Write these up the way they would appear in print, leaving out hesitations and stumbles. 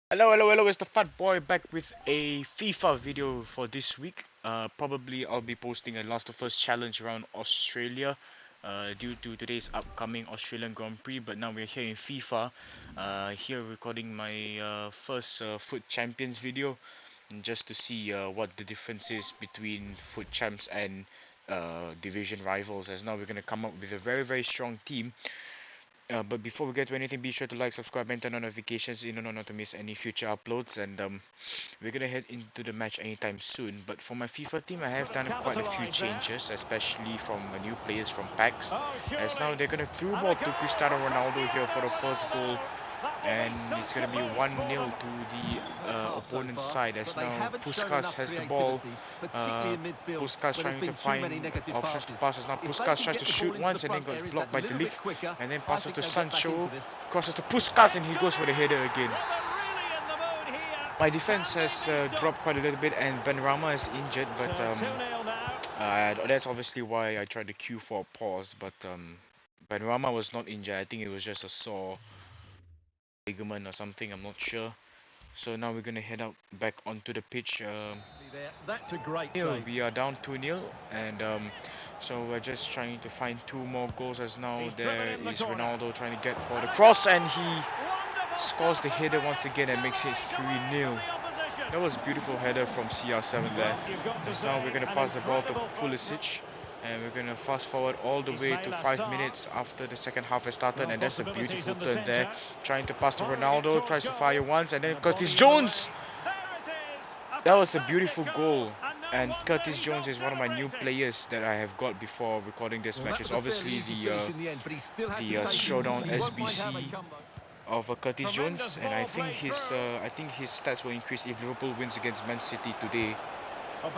Hello, it's the Fat Boy back with a FIFA video for this week. Probably I'll be posting a Last of Us challenge around Australia due to today's upcoming Australian Grand Prix, but now we're here in FIFA, here recording my first Foot Champions video, and just to see what the difference is between Foot Champs and division rivals, as now we're going to come up with a very strong team. But before we get to anything, be sure to like, subscribe, and turn on notifications in order not to miss any future uploads. And we're gonna head into the match anytime soon. But for my FIFA team, I have done quite a few changes, especially from new players from packs. As now they're gonna through ball to Cristiano Ronaldo here for the first goal, and it's gonna be 1-0 to the opponent's side. As now Puskas has the ball. Puskas trying to find options to pass. As now Puskas tries to shoot once and then gets blocked by De Ligt, and then passes to Sancho, crosses to Puskas, and he goes for the header again. My defense has dropped quite a little bit, and Benrahma is injured, but that's obviously why I tried to queue for a pause. But Benrahma was not injured. I think it was just a sore ligament or something. I'm not sure. So now we're gonna head out back onto the pitch. That's a great save. We are down 2-0, and so we're just trying to find two more goals. As now there is Ronaldo trying to get for the cross, and he scores the header once again and makes it 3-0. That was a beautiful header from CR7 there. As now we're gonna pass the ball to Pulisic, and we're gonna fast forward all the way to 5 minutes after the second half has started, and that's a beautiful turn there. Trying to pass to Ronaldo, tries to fire once, and then Curtis Jones. That was a beautiful goal, and Curtis Jones is one of my new players that I have got before recording this match. It's obviously the showdown SBC of Curtis Jones, and I think his stats will increase if Liverpool wins against Man City today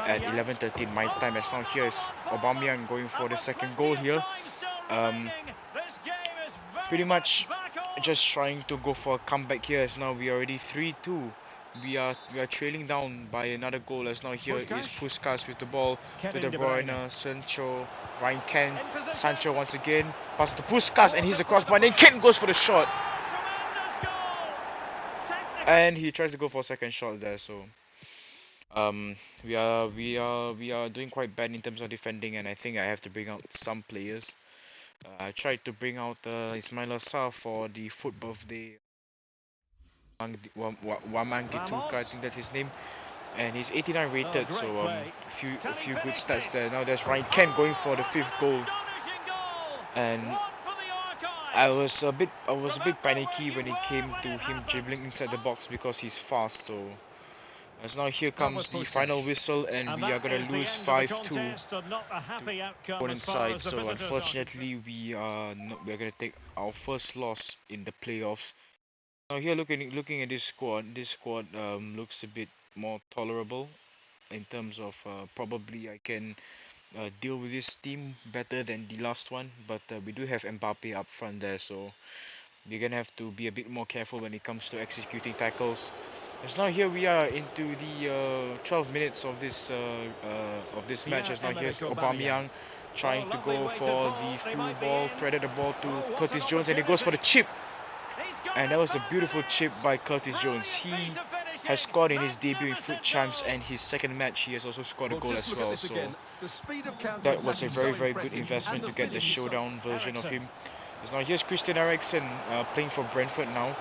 at 11:13 my time. As now here is Aubameyang going for the second goal here. Pretty much just trying to go for a comeback here, as now we are already 3-2. We are trailing down by another goal, as now here is Puskas with the ball to De Bruyne, Sancho, Ryan Kent, Sancho once again, pass to Puskas, and he's the crossbar, and then Kent goes for the shot. And he tries to go for a second shot there, so we are doing quite bad in terms of defending, and I think I have to bring out some players. I tried to bring out Ismail Assar for the foot birthday. Wamangituka, I think that's his name, and he's 89 rated, so a few good stats there. Now there's Ryan Kent going for the 5th goal, and I was a bit panicky when it came to him dribbling inside the box because he's fast. So as now here comes the final whistle, and we are gonna lose 5-2 to opponent's side. So unfortunately, we're gonna take our first loss in the playoffs. Now here looking at this squad looks a bit more tolerable in terms of probably I can deal with this team better than the last one, but we do have Mbappe up front there, so we're gonna have to be a bit more careful when it comes to executing tackles. As now here we are into the 12 minutes of this match. As now here's Aubameyang trying to go for the through ball, threaded the ball to Curtis Jones, and he goes for the chip. And that was a beautiful chip by Curtis Jones. He has scored in his debut in Foot Champs, and his second match he has also scored a goal as well. So that was a very good investment to get the showdown version of him. So now here's Christian Eriksen playing for Brentford now.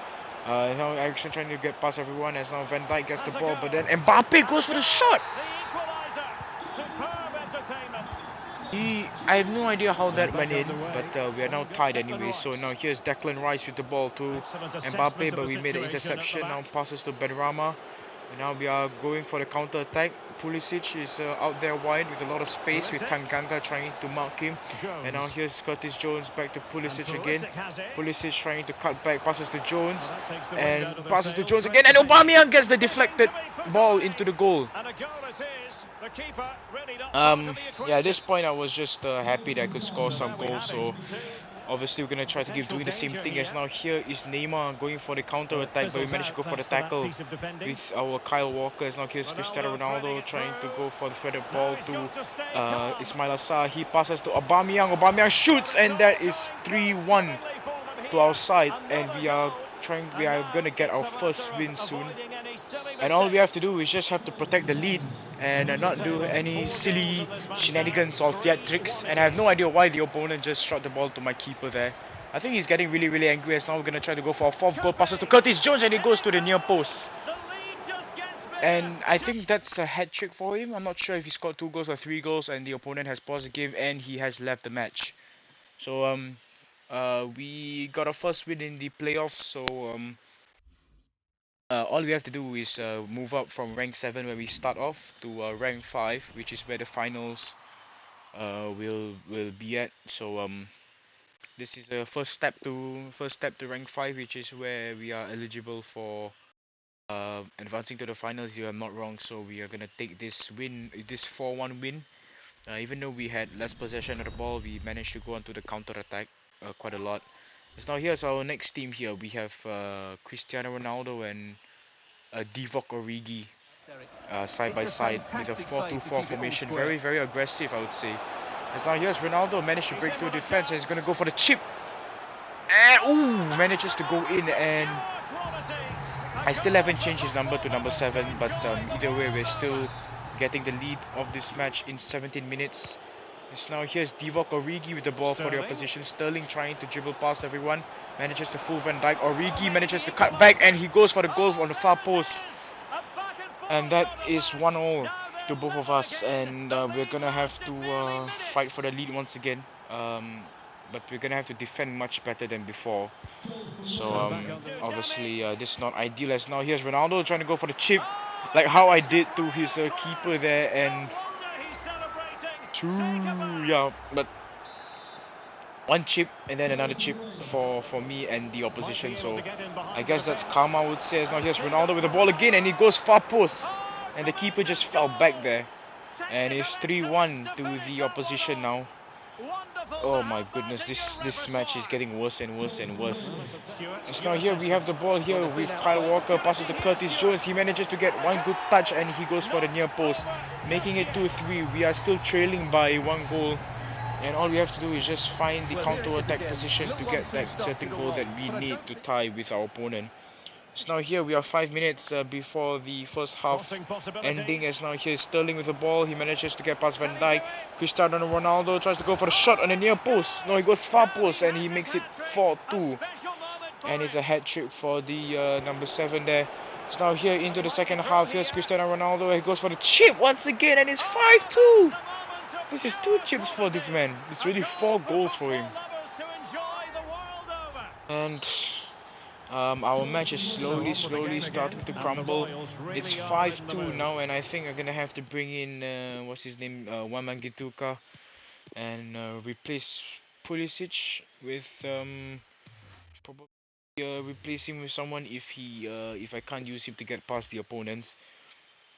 Now Eriksen trying to get past everyone, as now Van Dijk gets the ball, but then Mbappe goes for the shot. I have no idea how that went in, but we are now tied anyway. So now here's Declan Rice with the ball to Mbappe, but we made an interception. Now passes to Benrahma, and now we are going for the counter attack. Pulisic is out there wide with a lot of space, with Tanganga trying to mark him. And now here's Curtis Jones back to Pulisic again. Pulisic trying to cut back, passes to Jones, and passes to Jones again, and Aubameyang gets the deflected ball into the goal. Yeah, at this point I was just happy that I could score some goals, so obviously we're going to try to keep doing the same thing. As now here is Neymar going for the counter attack, but we managed to go for the tackle with our Kyle Walker. As now here's Cristiano Ronaldo trying to go for the threaded ball to Ismail Assar. He passes to Aubameyang. Aubameyang shoots, and that is 3-1 to our side, and we are We are gonna get our first win soon, and all we have to do is just have to protect the lead and not do any silly shenanigans or theatrics. And I have no idea why the opponent just shot the ball to my keeper there. I think he's getting really angry, as now we're gonna try to go for a fourth goal. Passes to Curtis Jones and it goes to the near post. And I think that's a hat trick for him. I'm not sure if he scored 2 goals or 3 goals, and the opponent has paused the game and he has left the match. So we got our first win in the playoffs. So all we have to do is move up from rank 7 where we start off to rank 5, which is where the finals will be at. So this is the first step to rank 5, which is where we are eligible for advancing to the finals, if I'm not wrong. So we are gonna take this win, this 4-1 win. Even though we had less possession of the ball, we managed to go onto the counter attack quite a lot. So now here's our next team here. We have Cristiano Ronaldo and Divock Origi side by side with a 4-2-4 formation. Very aggressive, I would say. As now here's Ronaldo, managed to break through defense and he's gonna go for the chip. And manages to go in, and I still haven't changed his number to number 7, but either way we're still getting the lead of this match in 17 minutes. So now here's Divock Origi with the ball for the opposition. Sterling trying to dribble past everyone, manages to fool Van Dijk. Origi manages to cut back and he goes for the goal on the far post. And that is 1-0 to both of us, and we're gonna have to fight for the lead once again. But we're gonna have to defend much better than before. So obviously this is not ideal. As now here's Ronaldo trying to go for the chip, like how I did to his keeper there, and but one chip and then another chip for me and the opposition. So I guess that's karma, I would say. As now here's Ronaldo with the ball again and he goes far post, and the keeper just fell back there, and it's 3-1 to the opposition now. Oh my goodness, this match is getting worse and worse. So now here we have the ball here with Kyle Walker, passes to Curtis Jones. He manages to get one good touch and he goes for the near post, making it 2-3. We are still trailing by 1 goal, and all we have to do is just find the counter-attack position to get that certain goal that we need to tie with our opponent. So now here we are 5 minutes before the first half ending. As now here's Sterling with the ball. He manages to get past Van Dijk. Cristiano Ronaldo tries to go for the shot on the near post. No, he goes far post and he makes it 4-2. And it's a hat trick for the number 7 there. So now here into the second half, here's Cristiano Ronaldo. He goes for the chip once again and it's 5-2. This is 2 chips for this man. It's really 4 goals for him. And our match is slowly starting to crumble. It's 5-2 now, and I think I'm gonna have to bring in what's his name, Wamangituka, and replace Pulisic with probably replace him with someone if I can't use him to get past the opponents.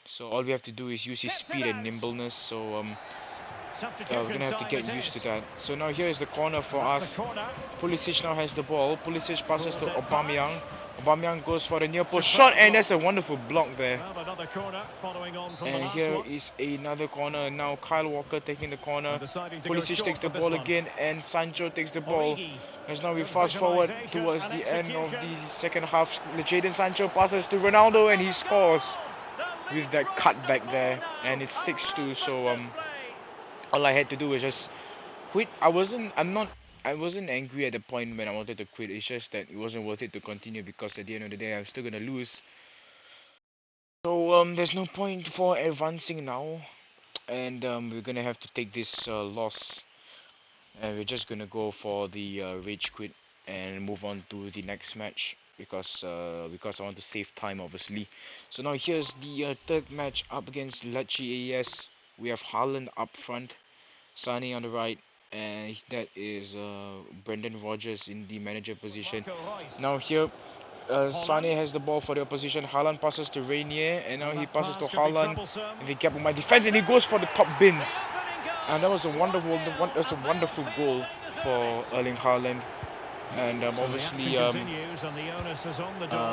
So all we have to do is use his speed and nimbleness. So we're gonna have to get used to that. So now here is the corner for us. Pulisic now has the ball. Pulisic passes to Aubameyang. Aubameyang goes for the near post shot, and that's a wonderful block there. And here is another corner. Now Kyle Walker taking the corner. Pulisic takes the ball again, and Sancho takes the ball. As now we fast forward towards the end of the second half. Jadon Sancho passes to Ronaldo, and he scores with that cutback there, and it's 6-2. So all I had to do was just quit. I wasn't angry at the point when I wanted to quit. It's just that it wasn't worth it to continue, because at the end of the day I'm still gonna lose. So there's no point for advancing now, and we're gonna have to take this loss, and we're just gonna go for the rage quit and move on to the next match, because I want to save time, obviously. So now here's the third match up against Lecce AS. We have Haaland up front, Sané on the right, and that is Brendan Rodgers in the manager position. Now here Sané has the ball for the opposition. Haaland passes to Reinier, and now he passes to Haaland, and they gap on my defense, and he goes for the top bins. And that was a wonderful goal for Erling Haaland. And obviously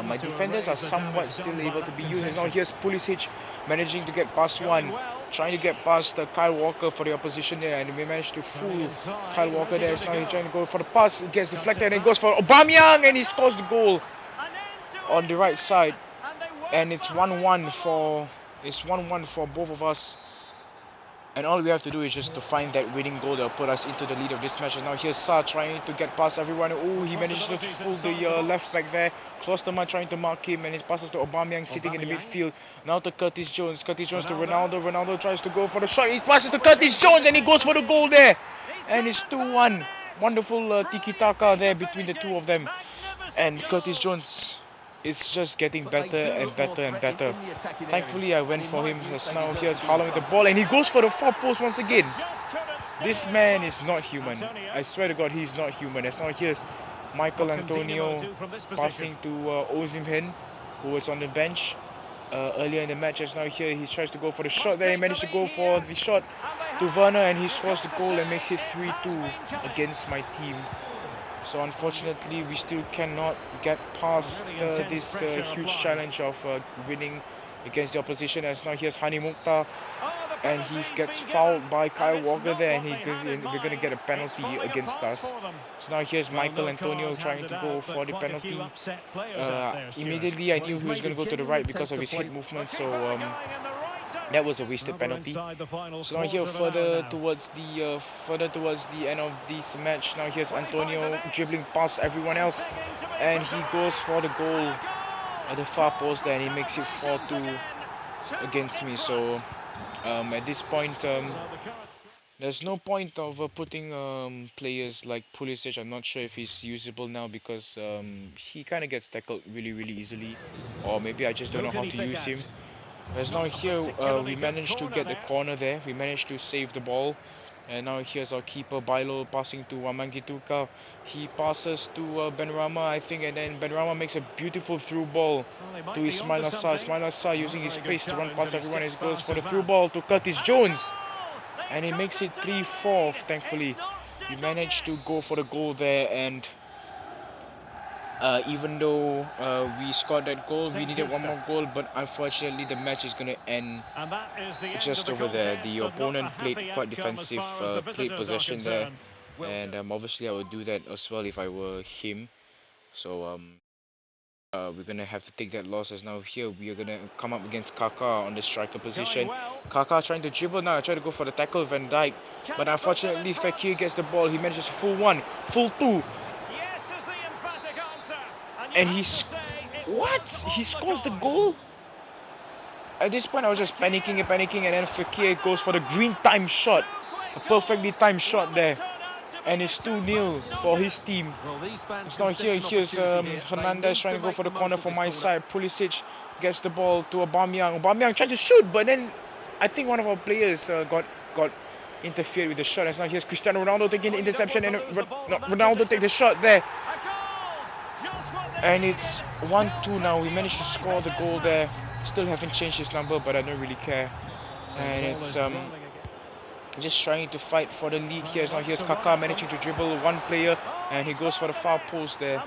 my defenders are somewhat still able to be used. And now here's Pulisic managing to get past one, trying to get past Kyle Walker for the opposition there, and we managed to fool Kyle Walker there. So now he's trying to go for the pass, it gets deflected, and it goes for Aubameyang, and he scores the goal. on the right side, and it's 1-1 for both of us. And all we have to do is just to find that winning goal that will put us into the lead of this match. And now here's Sa trying to get past everyone. Oh, he managed to fool the left back there. Klosterman trying to mark him, and it passes to Aubameyang sitting in the midfield. Now to Curtis Jones. Curtis Jones to Ronaldo. Ronaldo tries to go for the shot. He passes to Curtis Jones, and he goes for the goal there. And it's 2-1. Wonderful tiki-taka there between the two of them. And Curtis Jones is just getting better and better and better. Thankfully, I went for him. Now here's Haaland with the ball, and he goes for the far post once again. This man is not human. I swear to God, he's not human. As now here's Michael Antonio passing to Osimhen, who was on the bench earlier in the match. As now here, he tries to go for the shot there. He managed to go for the shot to Werner, and he scores the goal and makes it 3-2 against my team. So unfortunately, we still cannot get past this huge challenge of winning against the opposition. As now here's Hani Mukhtar, and he gets fouled by Kyle Walker there, and we're going to get a penalty against us. So now here's Michael Antonio trying to go for the penalty. Immediately I knew he was going to go to the right because of his head movement, so that was a wasted penalty. So now here further towards the end of this match. Now here's Antonio dribbling past everyone else, and he goes for the goal at the far post there, and he makes it 4-2 against me. So at this point, there's no point of putting players like Pulisic. I'm not sure if he's usable now because he kind of gets tackled really easily, or maybe I just don't know how to use him. As now here we managed to get the corner there. We managed to save the ball. And now here's our keeper Bailo passing to Wamangituka. He passes to Benrahma, I think, and then Benrahma makes a beautiful through ball to Ismail Assar. Ismail Assar using his pace to run past everyone. He goes for the through ball to Curtis Jones, and he makes it 3-4. Thankfully, we managed to go for the goal there, and even though we scored that goal, we needed one more goal, but unfortunately the match is going to end just over there. The opponent played quite defensive, played possession there, and obviously I would do that as well if I were him. So we're going to have to take that loss. As now here we are going to come up against Kaká on the striker position. Kaká trying to dribble now, trying to go for the tackle of Van Dijk, but unfortunately Fekir gets the ball. He manages full one, full two. And he scores the goal. At this point I was just panicking, and then Fekir goes for the green time shot, a perfectly timed shot there, and it's 2-0 for his team. It's now here's Hernandez trying to go for the corner for my side. Pulisic gets the ball to Aubameyang. Aubameyang tried to shoot, but then I think one of our players got interfered with the shot. And now here's Cristiano Ronaldo taking the interception, and Ronaldo take the shot there. And it's 1-2 now. We managed to score the goal there. Still haven't changed his number, but I don't really care. And it's just trying to fight for the lead here. Now here's Kaká managing to dribble one player, and he goes for the far post there.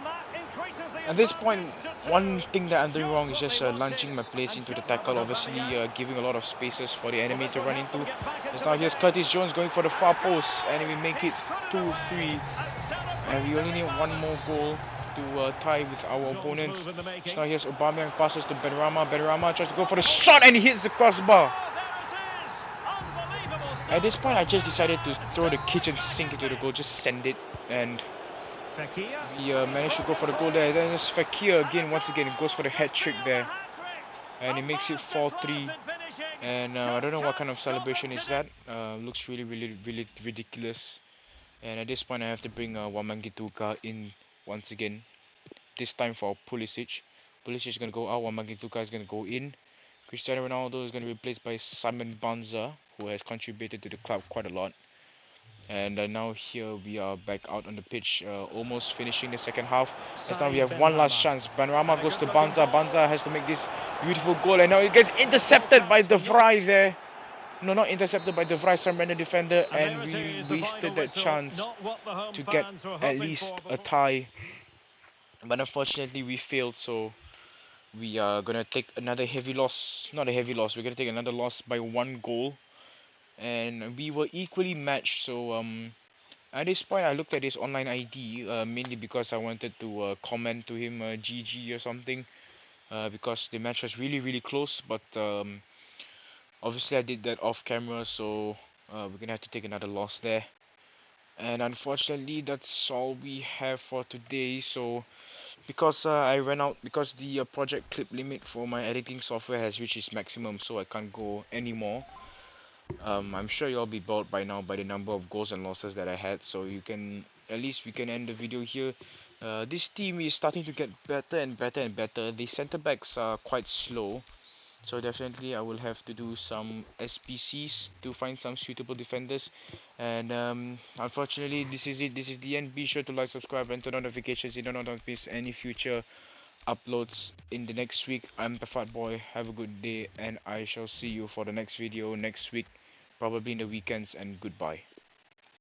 At this point, one thing that I'm doing wrong is just launching my players into the tackle, obviously giving a lot of spaces for the enemy to run into. And now here's Curtis Jones going for the far post, and we make it 2-3. And we only need one more goal to tie with our opponents. So now here's Aubameyang passes to Benrahma. Benrahma tries to go for the shot, and he hits the crossbar. At this point I just decided to throw the kitchen sink into the goal, just send it, and we managed to go for the goal there. Then it's Fekir again, once again goes for the hat trick there, and he makes it 4-3. And I don't know what kind of celebration is that. Looks really ridiculous. And at this point I have to bring Wamangituka in once again, this time for Pulisic. Pulisic is going to go out, Wamangituka is going to go in. Cristiano Ronaldo is going to be replaced by Simon Banza, who has contributed to the club quite a lot. And now here we are back out on the pitch, almost finishing the second half. As now we have one last chance. Benrahma goes to Banza. Banza has to make this beautiful goal, and now it gets intercepted by De Vrij there. No, not intercepted by De Vrij, some random defender, and we wasted that chance to get at least a tie. But unfortunately we failed, so we are gonna take another heavy loss. Not a heavy loss, we're gonna take another loss by 1 goal. And we were equally matched, so at this point I looked at his online ID mainly because I wanted to comment to him GG or something. because the match was really close, but obviously I did that off camera, so we're gonna have to take another loss there. And unfortunately, that's all we have for today. So because I ran out, because the project clip limit for my editing software has reached its maximum, so I can't go anymore. I'm sure you'll be bored by now by the number of goals and losses that I had, so you can, at least we can end the video here. This team is starting to get better and better. The center backs are quite slow, so definitely I will have to do some SPCs to find some suitable defenders. And unfortunately, this is it. This is the end. Be sure to like, subscribe, and turn on notifications so you don't miss any future uploads in the next week. I'm the Fat Boy. Have a good day, and I shall see you for the next video next week, probably in the weekends. And goodbye.